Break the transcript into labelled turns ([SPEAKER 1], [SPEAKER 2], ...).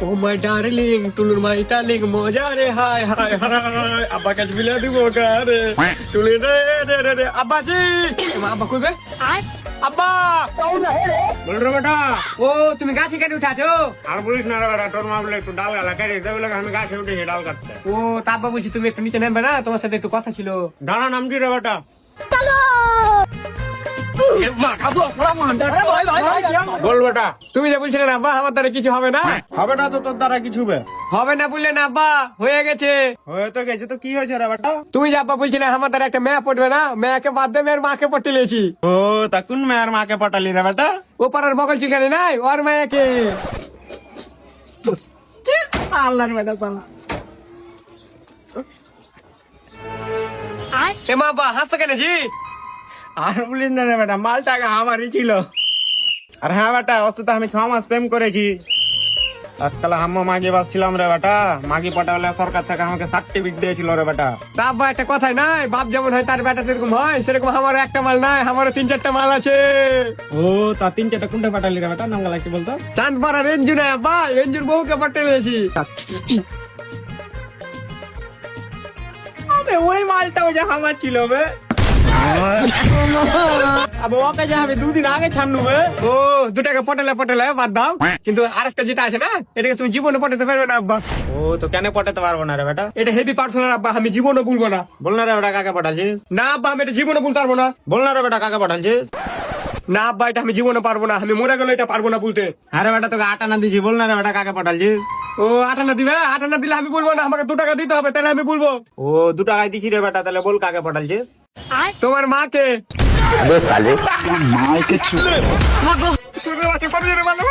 [SPEAKER 1] O my darling টুলুর my darling মজা রে high high high আব্বা কাজ বিলে দিব গারে টুলি রে রে রে রে আব্বাজি মা আব্বা কইবে আব্বা
[SPEAKER 2] বল রে বেটা
[SPEAKER 1] ও তুমি গাছে কেটে উঠাছো
[SPEAKER 2] আর বলিস না রে বেটা, তোর মা বলে একটু ডাল গালা কেটে দেবে, বলে আমি গাছে উঠেছি ডাল কাটতে।
[SPEAKER 1] ও তা আব্বা বলছি তুমি একটু নিচে নামবে না, তোমার সাথে একটু কথা ছিল।
[SPEAKER 2] দাঁড়া নামছি রে বেটা। বল বেটা।
[SPEAKER 1] তুমি যে বলছিলে না আব্বা আমার দ্বারা কিছু হবে না,
[SPEAKER 2] হবে না তো তোর দ্বারা কিছু হবে?
[SPEAKER 1] হবে না বললে না আব্বা, হয়ে গেছে।
[SPEAKER 2] হয়ে তো গেছে, তো কি হয়েছে রে বেটা?
[SPEAKER 1] তুমি যে আব্বা বলছিলে আমার দ্বারা একটা মেয়ে পড়বে না, মেয়েকে বাদ দিয়ে মেয়ের মাকে পটে লিয়েছি।
[SPEAKER 2] ও তা কোন মেয়ের মাকে পটালি রে বেটা?
[SPEAKER 1] ও পাড়ার বগল চিখানে নাই ওর মেয়েকে। আল্লাহর বেটা পালা। এ মা আব্বা হাসছো কেন জি?
[SPEAKER 2] আর বলিস না রে বেটা, মালটা আগে আমারই ছিল। আর হ্যাঁ বেটা, অসুস্থ আমি 6 মাস প্রেম করেছি। আজকাল হাম্মা মাগি বাসছিলাম রে বেটা, মাগি পটালে সরকার থেকে আমাকে সার্টিফিকেট দিয়েছিল রে বেটা।
[SPEAKER 1] তা আব্বা একটা কথাই নাই, বাপ যেমন হয় তার বেটা সেরকম হয়, সেরকম আমারও একটা মাল নাই, আমারও 3-4টা মাল আছে।
[SPEAKER 2] ও তা 3-4টা কোনটা পাঠালি রে বেটা? নাঙ্গা লাগতে বলতো।
[SPEAKER 1] চাঁদ পাড়া রেঞ্জু নাই আব্বা, রেঞ্জুর বউকে পটে লিয়েছি।
[SPEAKER 2] আবে ওই মালটা ওই যে আমার ছিল বে। আবে ওকে যে আমি 2 দিন আগে ছাড়নু বে।
[SPEAKER 1] ও 2 টাকা পটেলে বাদ দাও, কিন্তু আরেকটা যেটা আছে না এটাকে তুমি জীবনে পটাতে পারবে না আব্বা।
[SPEAKER 2] ও তো কেন পটাতে পারবো না রে বেটা?
[SPEAKER 1] এটা হেভি পার্সোনাল আব্বা, আমি জীবনে ভুলবো না।
[SPEAKER 2] বল না রে বেটা কাকে পটালছিস?
[SPEAKER 1] না আব্বা আমি এটা জীবনে ভুলতে পারবো না।
[SPEAKER 2] বল না রে বেটা কাকে পটালছিস?
[SPEAKER 1] না আব্বা এটা আমি জীবনে পারবো না, আমি মরে গেলে এটা পারবো না বলতে।
[SPEAKER 2] আরে বেটা তোকে আটা না দিছি, বল না রে বেটা কাকে পটালছিস?
[SPEAKER 1] ও 8 আনা দিবে, 8 আনা দিলে আমি বলবো না, আমাকে 2 টাকা দিতে হবে তাহলে আমি বলবো।
[SPEAKER 2] ও 2 টাকায় দিছি রে বেটা, তাহলে বল কাকে পটালছিস?
[SPEAKER 1] তোমার মাকে।
[SPEAKER 3] अबे साले
[SPEAKER 1] শুনে আছে পারবে না ভালো।